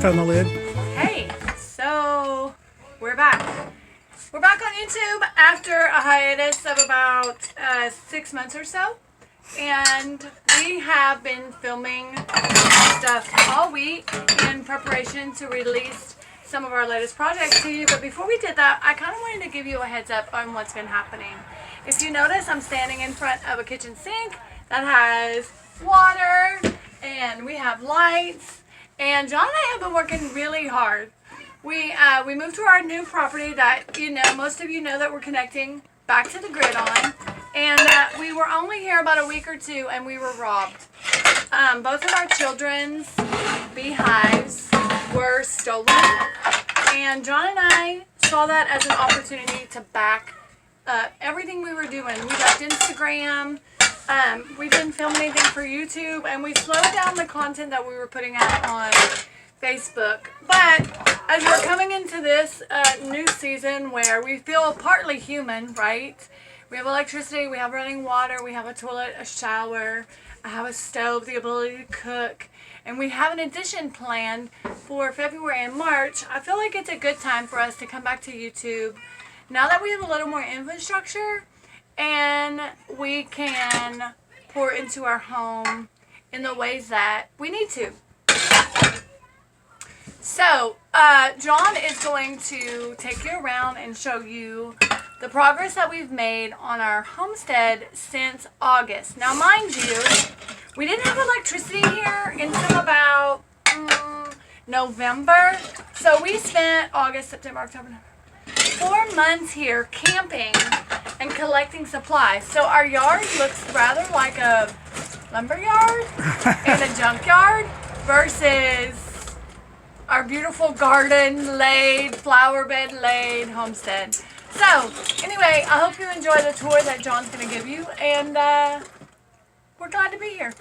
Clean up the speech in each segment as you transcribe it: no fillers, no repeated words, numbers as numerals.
found the lid. Hey, so we're back. We're back on YouTube after a hiatus of about 6 months or so. And we have been filming stuff all week in preparation to release some of our latest projects to you. But before we did that, I kind of wanted to give you a heads up on what's been happening. If you notice, I'm standing in front of a kitchen sink that has water and we have lights. And John and I have been working really hard. We moved to our new property that, most of you know that we're connecting back to the grid on. And we were only here about a week or two and we were robbed. Both of our children's beehives were stolen. And John and I saw that as an opportunity to back up everything we were doing. We left Instagram. We didn't film anything for YouTube, and we slowed down the content that we were putting out on Facebook. But as we're coming into this new season where we feel partly human, right? We have electricity, we have running water, we have a toilet, a shower, I have a stove, the ability to cook, and we have an addition planned for February and March. I feel like it's a good time for us to come back to YouTube now that we have a little more infrastructure. And we can pour into our home in the ways that we need to. So, John is going to take you around and show you the progress that we've made on our homestead since August. Now, mind you, we didn't have electricity here until about November. So we spent August, September, October, November, 4 months here camping and collecting supplies. So our yard looks rather like a lumber yard and a junkyard versus our beautiful garden laid, flower bed laid homestead. So anyway, I hope you enjoy the tour that John's going to give you, and we're glad to be here.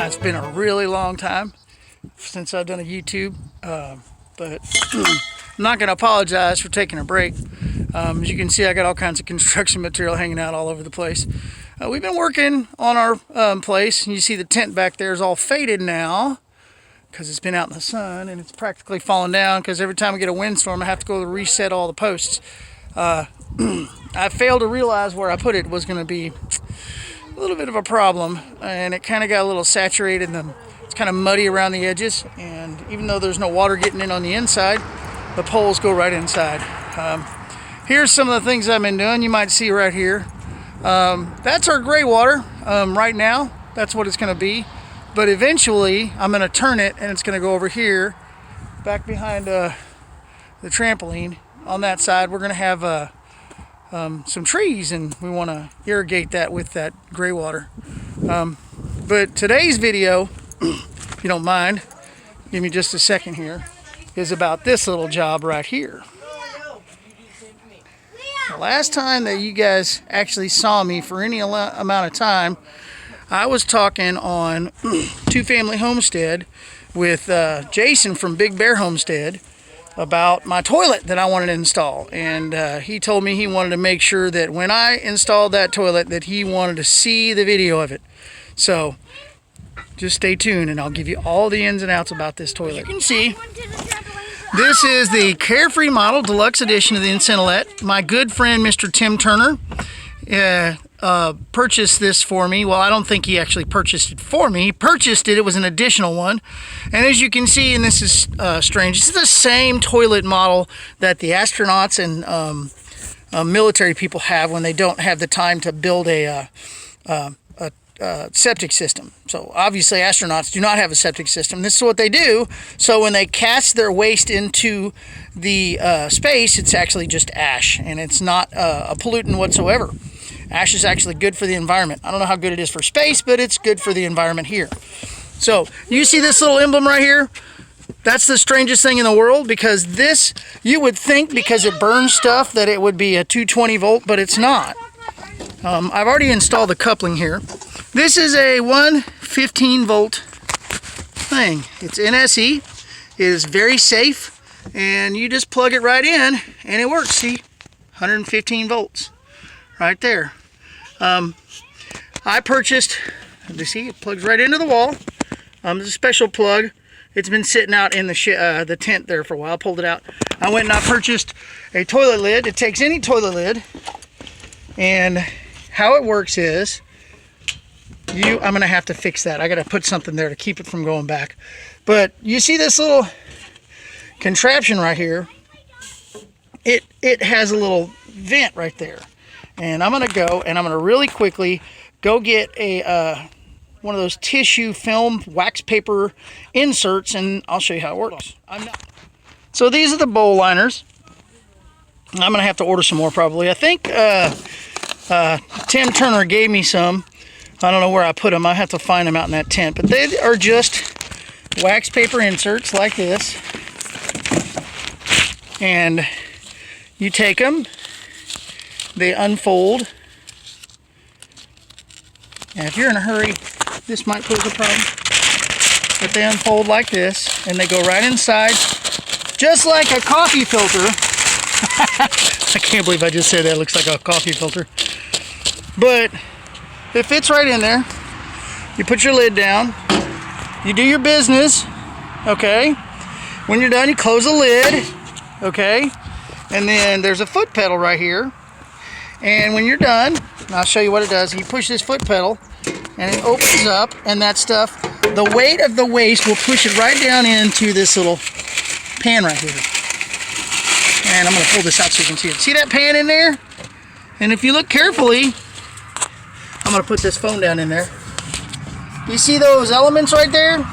It's been a really long time since I've done a YouTube, but I'm not going to apologize for taking a break. As you can see, I got all kinds of construction material hanging out all over the place. We've been working on our place. You see the tent back there is all faded now because it's been out in the sun and it's practically fallen down because every time we get a windstorm I have to go reset all the posts. I failed to realize where I put it was going to be a little bit of a problem, and it kind of got a little saturated and it's kind of muddy around the edges, and even though there's no water getting in on the inside, the poles go right inside. Here's some of the things I've been doing. You might see right here, that's our gray water. Right now that's what it's going to be, but eventually I'm going to turn it and it's going to go over here back behind the trampoline. On that side we're going to have some trees, and we want to irrigate that with that gray water. But today's video, if you don't mind, give me just a second here, is about this little job right here. The last time that you guys actually saw me for any amount of time, I was talking on Two Family Homestead with Jason from Big Bear Homestead about my toilet that I wanted to install, and he told me he wanted to make sure that when I installed that toilet that he wanted to see the video of it. So just stay tuned and I'll give you all the ins and outs about this toilet. You can see this is the Carefree Model Deluxe Edition of the Incinerating. My good friend Mr. Tim Turner purchased this for me. Well, I don't think he actually purchased it for me. He purchased it. It was an additional one. And as you can see, and this is strange, this is the same toilet model that the astronauts and military people have when they don't have the time to build a septic system. So obviously astronauts do not have a septic system. This is what they do. So when they cast their waste into the space, it's actually just ash, and it's not a pollutant whatsoever. Ash is actually good for the environment. I don't know how good it is for space, but it's good for the environment here. So you see this little emblem right here? That's the strangest thing in the world, because this, you would think because it burns stuff that it would be a 220 volt, but it's not. I've already installed the coupling here. This is a 115 volt thing. It's NSE. It is very safe, and you just plug it right in and it works. See, 115 volts right there. I purchased, you see, it plugs right into the wall. It's a special plug. It's been sitting out in the tent there for a while. I pulled it out. I went and I purchased a toilet lid. It takes any toilet lid, and how it works is I'm gonna have to fix that. I gotta put something there to keep it from going back. But you see this little contraption right here? It has a little vent right there. And I'm gonna go and I'm gonna really quickly go get a one of those tissue film wax paper inserts, and I'll show you how it works. So these are the bowl liners. I'm gonna have to order some more probably. I think Tim Turner gave me some. I don't know where I put them. I have to find them out in that tent. But they are just wax paper inserts like this. And you take them, they unfold. And if you're in a hurry, this might pose a problem. But they unfold like this, and they go right inside, just like a coffee filter. I can't believe I just said that. It looks like a coffee filter. But it fits right in there. You put your lid down. You do your business. Okay. When you're done, you close the lid. Okay. And then there's a foot pedal right here. And when you're done, I'll show you what it does. You push this foot pedal, and it opens up, and that stuff, the weight of the waste will push it right down into this little pan right here. And I'm going to pull this out so you can see it. See that pan in there? And if you look carefully, I'm going to put this phone down in there. You see those elements right there?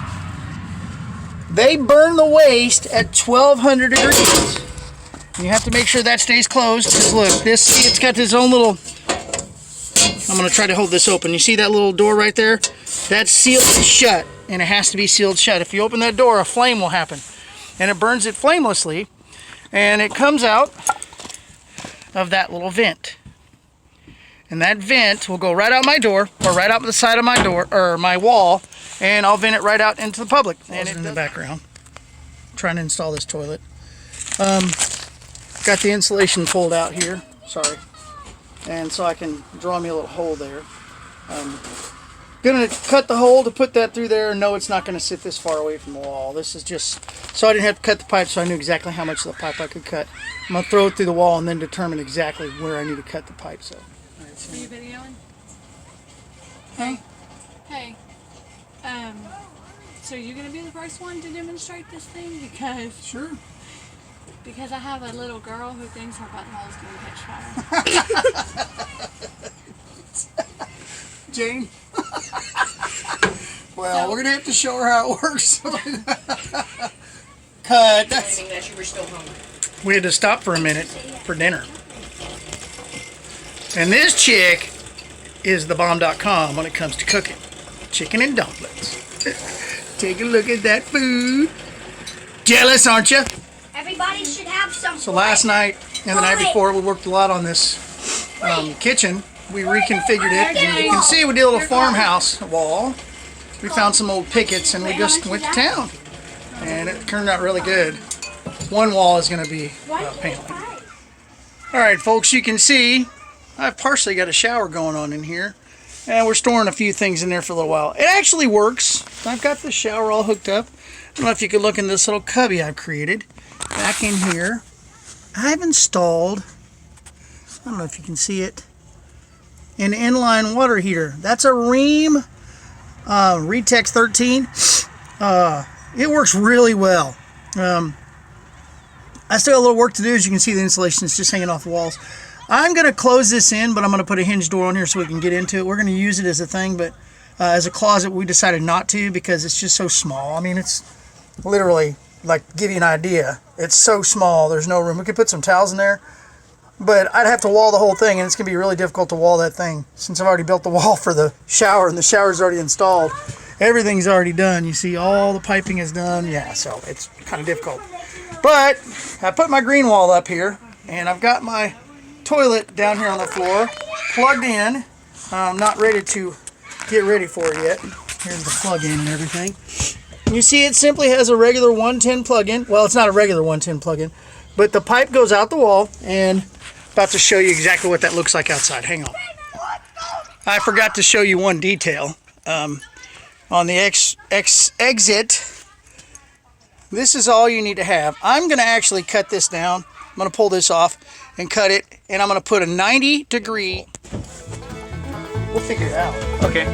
They burn the waste at 1200 degrees. And you have to make sure that stays closed, because look, this, see, it's got this own little, I'm going to try to hold this open. You see that little door right there? That's sealed shut, and it has to be sealed shut. If you open that door, a flame will happen. And it burns it flamelessly, and it comes out of that little vent. And that vent will go right out my door, or right out the side of my door, or my wall, and I'll vent it right out into the public. And it's in the background. I'm trying to install this toilet. Got the insulation pulled out here, sorry. And so I can draw me a little hole there. Gonna cut the hole to put that through there, and no, it's not gonna sit this far away from the wall. This is just, so I didn't have to cut the pipe, so I knew exactly how much of the pipe I could cut. I'm gonna throw it through the wall and then determine exactly where I need to cut the pipe, so. Are you videoing? Hey. Hey. So you're gonna be the first one to demonstrate this thing? Because I have a little girl who thinks her buttonhole's gonna catch fire. Jane? Well, we're gonna have to show her how it works. Cut. That you were still hungry. We had to stop for a minute for dinner. And this chick is the bomb.com when it comes to cooking. Chicken and dumplings. Take a look at that food. Jealous, aren't you? Everybody should have some. So last night and the night before, we worked a lot on this kitchen. We reconfigured it. And you can see we did a little farmhouse wall. We found some old pickets and we just went to town. And it turned out really good. One wall is going to be painted. Alright folks, you can see I've partially got a shower going on in here. And we're storing a few things in there for a little while. It actually works. I've got the shower all hooked up. I don't know if you could look in this little cubby I've created. Back in here, I've installed, I don't know if you can see it, an inline water heater. That's a Rheem Retex 13. It works really well. I still got a little work to do. As you can see, the insulation is just hanging off the walls. I'm going to close this in, but I'm going to put a hinge door on here so we can get into it. We're going to use it as a thing, but as a closet, we decided not to because it's just so small. I mean, it's literally, like, give you an idea, it's so small, there's no room. We could put some towels in there, but I'd have to wall the whole thing, and it's going to be really difficult to wall that thing since I've already built the wall for the shower, and the shower's already installed. Everything's already done. You see, all the piping is done. Yeah, so it's kind of difficult. But I put my green wall up here, and I've got my toilet down here on the floor, plugged in. I'm not ready to get ready for it yet. Here's the plug-in and everything. You see it simply has a regular 110 plug-in. Well, it's not a regular 110 plug-in, but the pipe goes out the wall, and about to show you exactly what that looks like outside. Hang on. I forgot to show you one detail. On the exit, this is all you need to have. I'm going to actually cut this down. I'm going to pull this off and cut it, and I'm going to put a 90-degree. We'll figure it out. Okay.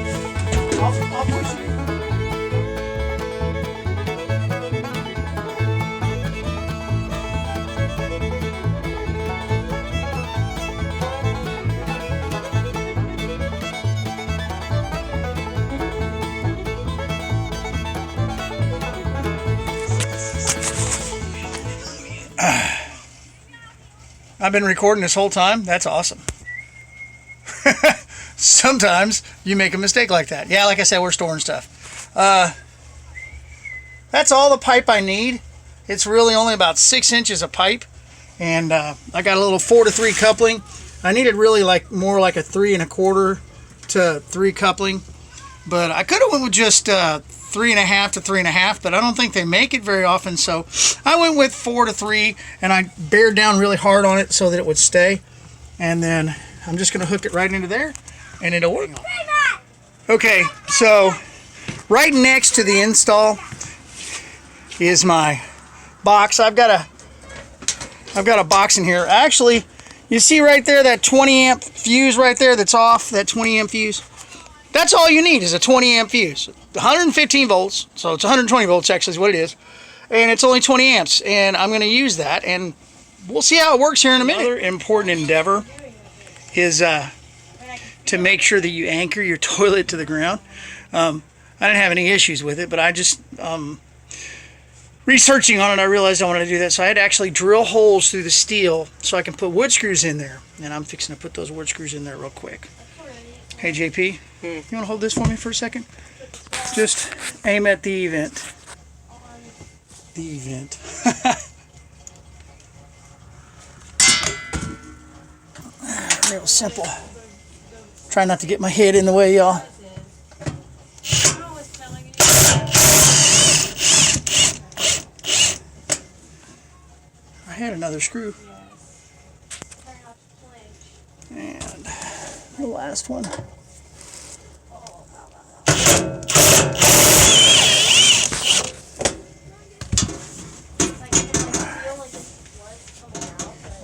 I'll push it. I've been recording this whole time. That's awesome. Sometimes you make a mistake like that. Yeah, like I said, we're storing stuff. That's all the pipe I need. It's really only about 6 inches of pipe, and I got a little 4-to-3 coupling. I needed really more like a 3 1/4 to 3 coupling, but I could have went with just 3 1/2 to 3 1/2, but I don't think they make it very often, so I went with 4 to 3, and I bared down really hard on it so that it would stay, and then I'm just going to hook it right into there, and it'll work. Okay, so right next to the install is my box. I've got a box in here. Actually, you see right there that 20 amp fuse right there that's off, that 20 amp fuse? That's all you need is a 20 amp fuse. 115 volts, so it's 120 volts actually is what it is. And it's only 20 amps, and I'm going to use that, and we'll see how it works here in a minute. Another important endeavor is to make sure that you anchor your toilet to the ground. I didn't have any issues with it, but I just, researching on it, I realized I wanted to do that, so I had to actually drill holes through the steel so I can put wood screws in there, and I'm fixing to put those wood screws in there real quick. Hey JP, you want to hold this for me for a second? Just aim at the event. The event. Real simple. Try not to get my head in the way, y'all. I had another screw. And the last one.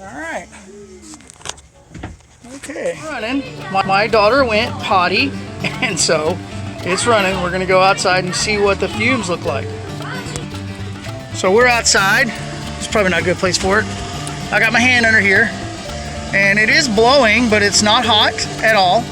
Alright. Okay. Running. My daughter went potty, and so it's running. We're going to go outside and see what the fumes look like. So we're outside. It's probably not a good place for it. I got my hand under here, and it is blowing, but it's not hot at all.